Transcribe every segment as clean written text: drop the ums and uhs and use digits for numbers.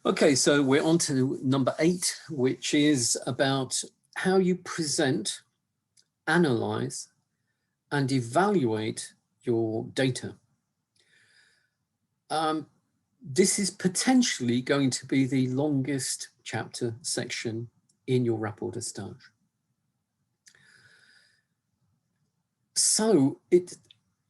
Okay, so we're on to number 8, which is about how you present, analyze, and evaluate your data. This is potentially going to be the longest chapter section in your rapport de stage. So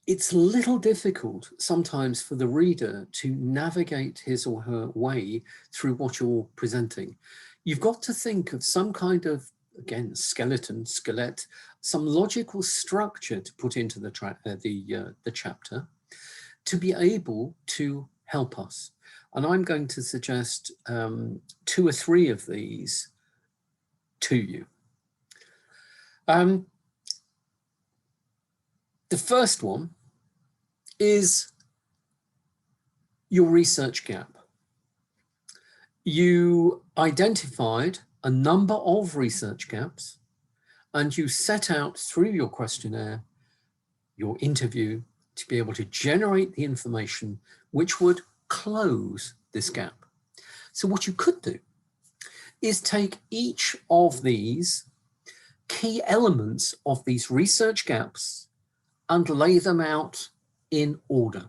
it's a little difficult sometimes for the reader to navigate his or her way through what you're presenting. You've got to think of some kind of, again, skelet, some logical structure to put into the chapter to be able to help us. And I'm going to suggest 2 or 3 of these to you. The first one is your research gap. You identified a number of research gaps and you set out through your questionnaire, your interview, to be able to generate the information which would close this gap. So what you could do is take each of these key elements of these research gaps and lay them out in order.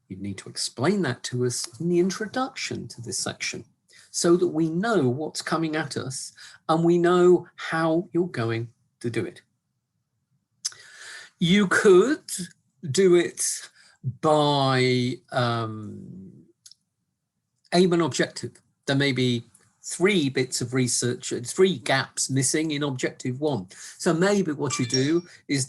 You'd need to explain that to us in the introduction to this section so that we know what's coming at us and we know how you're going to do it. You could do it by aim and objective. There may be 3 bits of research, 3 gaps missing in objective 1. So maybe what you do is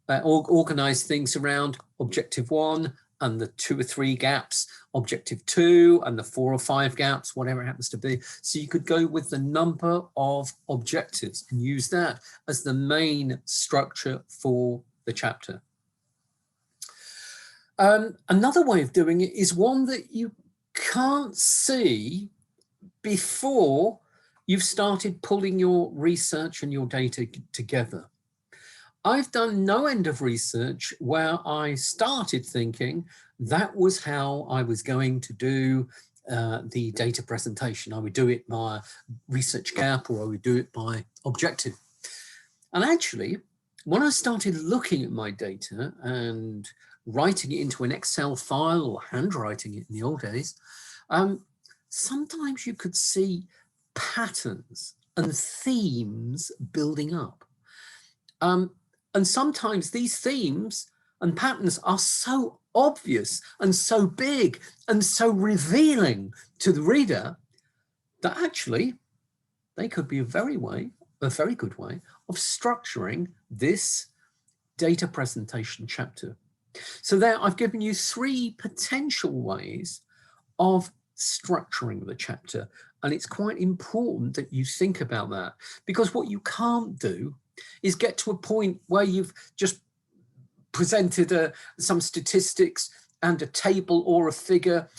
organize things around objective 1 and the 2 or 3 gaps, objective 2 and the 4 or 5 gaps, whatever it happens to be. So you could go with the number of objectives and use that as the main structure for the chapter. Another way of doing it is one that you can't see before you've started pulling your research and your data together. I've done no end of research where I started thinking that was how I was going to do the data presentation. I would do it by research gap or I would do it by objective. And actually, when I started looking at my data and writing it into an Excel file or handwriting it in the old days, sometimes you could see patterns and themes building up. And sometimes these themes and patterns are so obvious and so big and so revealing to the reader that actually they could be a very good way of structuring this data presentation chapter. So there I've given you 3 potential ways of structuring the chapter. And it's quite important that you think about that, because what you can't do is get to a point where you've just presented some statistics and a table or a figure,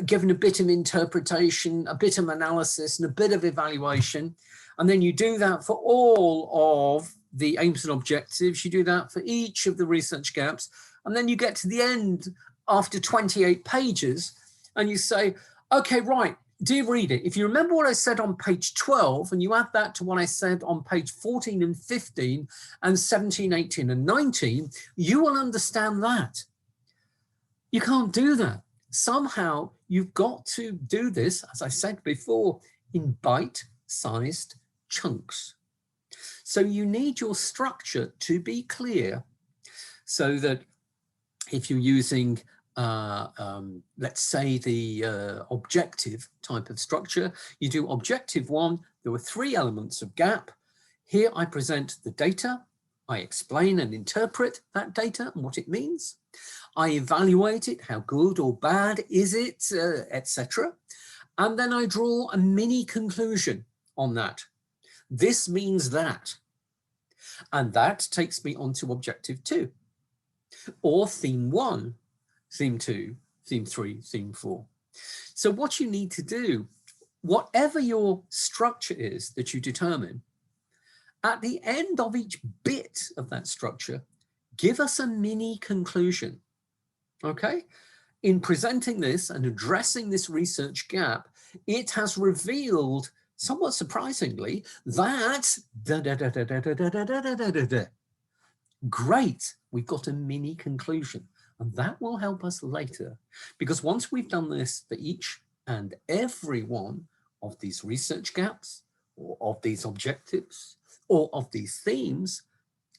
given a bit of interpretation, a bit of analysis and a bit of evaluation. And then you do that for all of the aims and objectives. You do that for each of the research gaps. And then you get to the end after 28 pages and you say, okay, right, dear reader, if you remember what I said on page 12 and you add that to what I said on page 14 and 15 and 17, 18 and 19, you will understand that. You can't do that. Somehow you've got to do this, as I said before, in bite-sized chunks. So you need your structure to be clear so that if you're using let's say the objective type of structure, you do objective 1, there were 3 elements of gap. Here I present the data, I explain and interpret that data and what it means. I evaluate it, how good or bad is it, etc. And then I draw a mini conclusion on that. This means that. And that takes me on to objective 2, or theme 1, theme 2, theme 3, theme 4. So what you need to do, whatever your structure is that you determine, at the end of each bit of that structure, give us a mini conclusion, okay? in presenting this and addressing this research gap, it has revealed, somewhat surprisingly, that great, we've got a mini conclusion. And that will help us later, because once we've done this for each and every one of these research gaps, or of these objectives, or of these themes,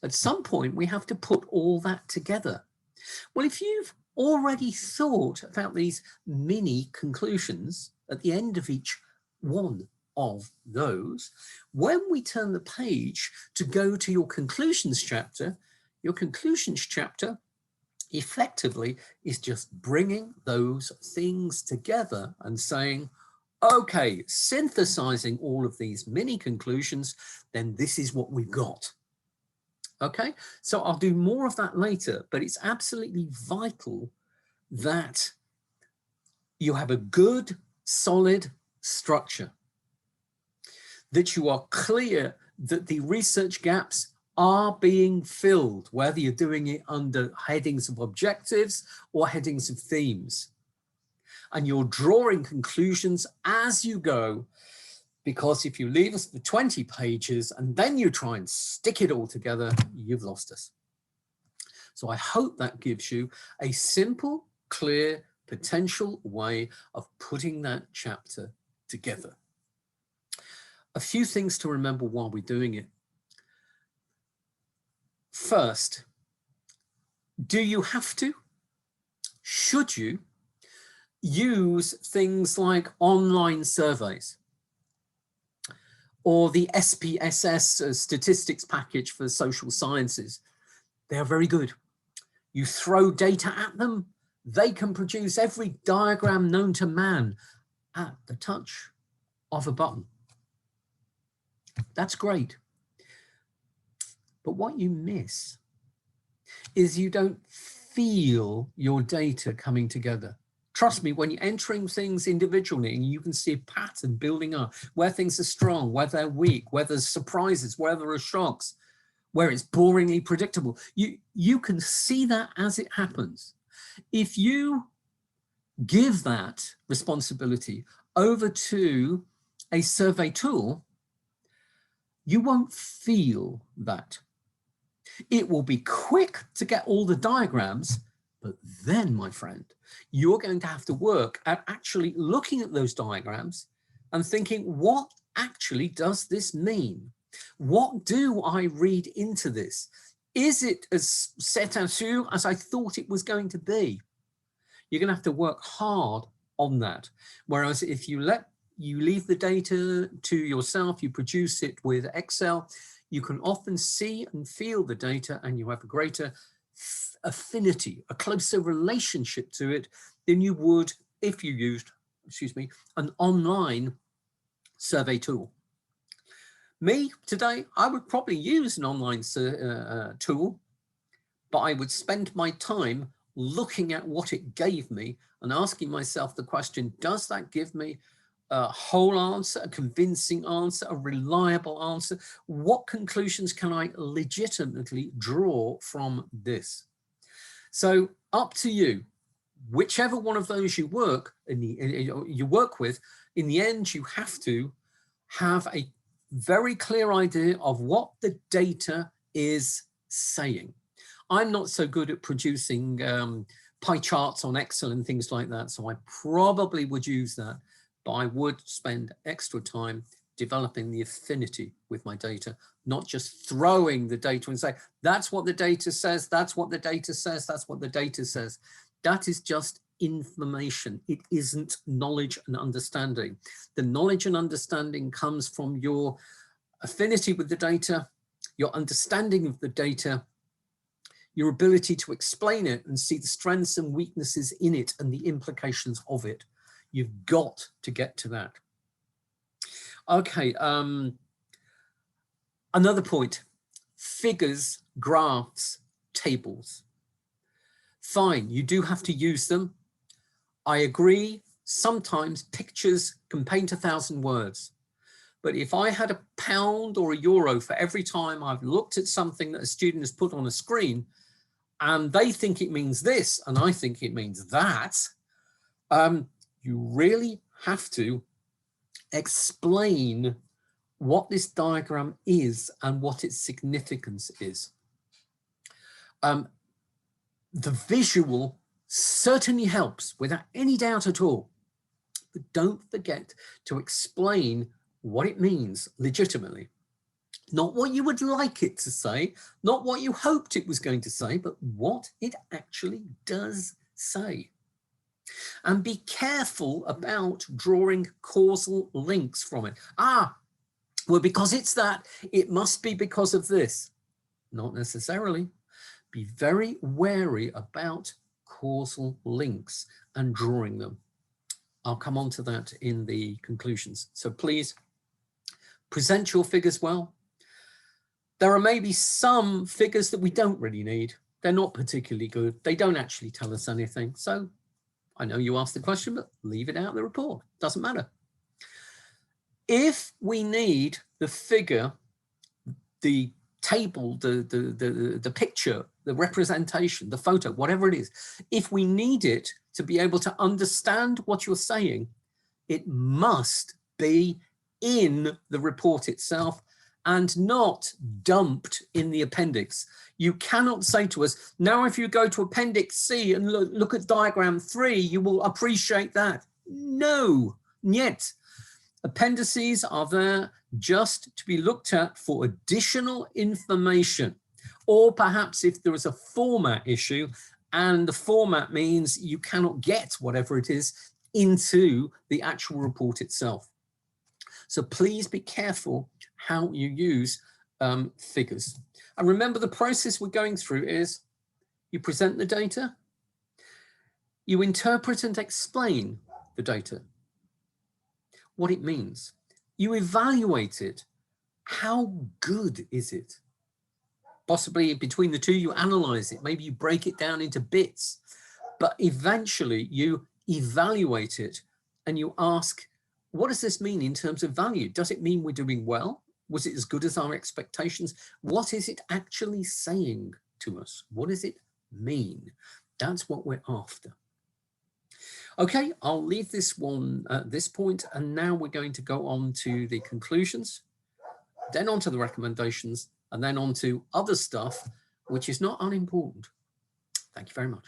at some point we have to put all that together. Well, if you've already thought about these mini conclusions at the end of each one of those, when we turn the page to go to your conclusions chapter effectively is just bringing those things together and saying, okay, synthesizing all of these mini conclusions, then this is what we've got. Okay, so I'll do more of that later, but it's absolutely vital that you have a good, solid structure, that you are clear that the research gaps are being filled, whether you're doing it under headings of objectives or headings of themes. And you're drawing conclusions as you go, because if you leave us for 20 pages and then you try and stick it all together, you've lost us. So I hope that gives you a simple, clear, potential way of putting that chapter together. A few things to remember while we're doing it. First, do you have to? Should you use things like online surveys or the SPSS statistics package for social sciences? They are very good. You throw data at them, they can produce every diagram known to man at the touch of a button. That's great. But what you miss is you don't feel your data coming together. Trust me, when you're entering things individually and you can see a pattern building up, where things are strong, where they're weak, where there's surprises, where there are shocks, where it's boringly predictable, you can see that as it happens. If you give that responsibility over to a survey tool, you won't feel that. It will be quick to get all the diagrams, but then, my friend, you're going to have to work at actually looking at those diagrams and thinking, what actually does this mean? What do I read into this? Is it as c'est sûr as I thought it was going to be? You're going to have to work hard on that. Whereas if you leave the data to yourself, you produce it with Excel, you can often see and feel the data and you have a greater affinity, a closer relationship to it than you would if you used, an online survey tool. Me, today, I would probably use an online tool, but I would spend my time looking at what it gave me and asking myself the question, does that give me a whole answer, a convincing answer, a reliable answer? What conclusions can I legitimately draw from this? So up to you, whichever one of those you work with, in the end, you have to have a very clear idea of what the data is saying. I'm not so good at producing pie charts on Excel and things like that, so I probably would use that, but I would spend extra time developing the affinity with my data, not just throwing the data and say, that's what the data says, that's what the data says, that's what the data says. That is just information. It isn't knowledge and understanding. The knowledge and understanding comes from your affinity with the data, your understanding of the data, your ability to explain it and see the strengths and weaknesses in it and the implications of it. You've got to get to that. Okay, another point, figures, graphs, tables. Fine, you do have to use them. I agree, sometimes pictures can paint 1,000 words. But if I had £1 or €1 for every time I've looked at something that a student has put on a screen and they think it means this and I think it means that, You really have to explain what this diagram is and what its significance is. The visual certainly helps without any doubt at all, but don't forget to explain what it means legitimately. Not what you would like it to say, not what you hoped it was going to say, but what it actually does say. And be careful about drawing causal links from it. Well, because it's that, it must be because of this. Not necessarily. Be very wary about causal links and drawing them. I'll come on to that in the conclusions. So please present your figures well. There are maybe some figures that we don't really need. They're not particularly good. They don't actually tell us anything. So I know you asked the question, but leave it out of the report. Doesn't matter. If we need the figure, the table, the picture, the representation, the photo, whatever it is, if we need it to be able to understand what you're saying, it must be in the report itself and not dumped in the appendix. You cannot say to us, now if you go to Appendix C and look at diagram 3, you will appreciate that. No, yet. Appendices are there just to be looked at for additional information, or perhaps if there is a format issue and the format means you cannot get whatever it is into the actual report itself. So please be careful how you use figures. And remember, the process we're going through is you present the data, you interpret and explain the data, what it means. You evaluate it. How good is it? Possibly between the two, you analyze it. Maybe you break it down into bits, but eventually you evaluate it and you ask, what does this mean in terms of value? Does it mean we're doing well? Was it as good as our expectations? What is it actually saying to us? What does it mean? That's what we're after. Okay, I'll leave this one at this point, and now we're going to go on to the conclusions, then on to the recommendations, and then on to other stuff, which is not unimportant. Thank you very much.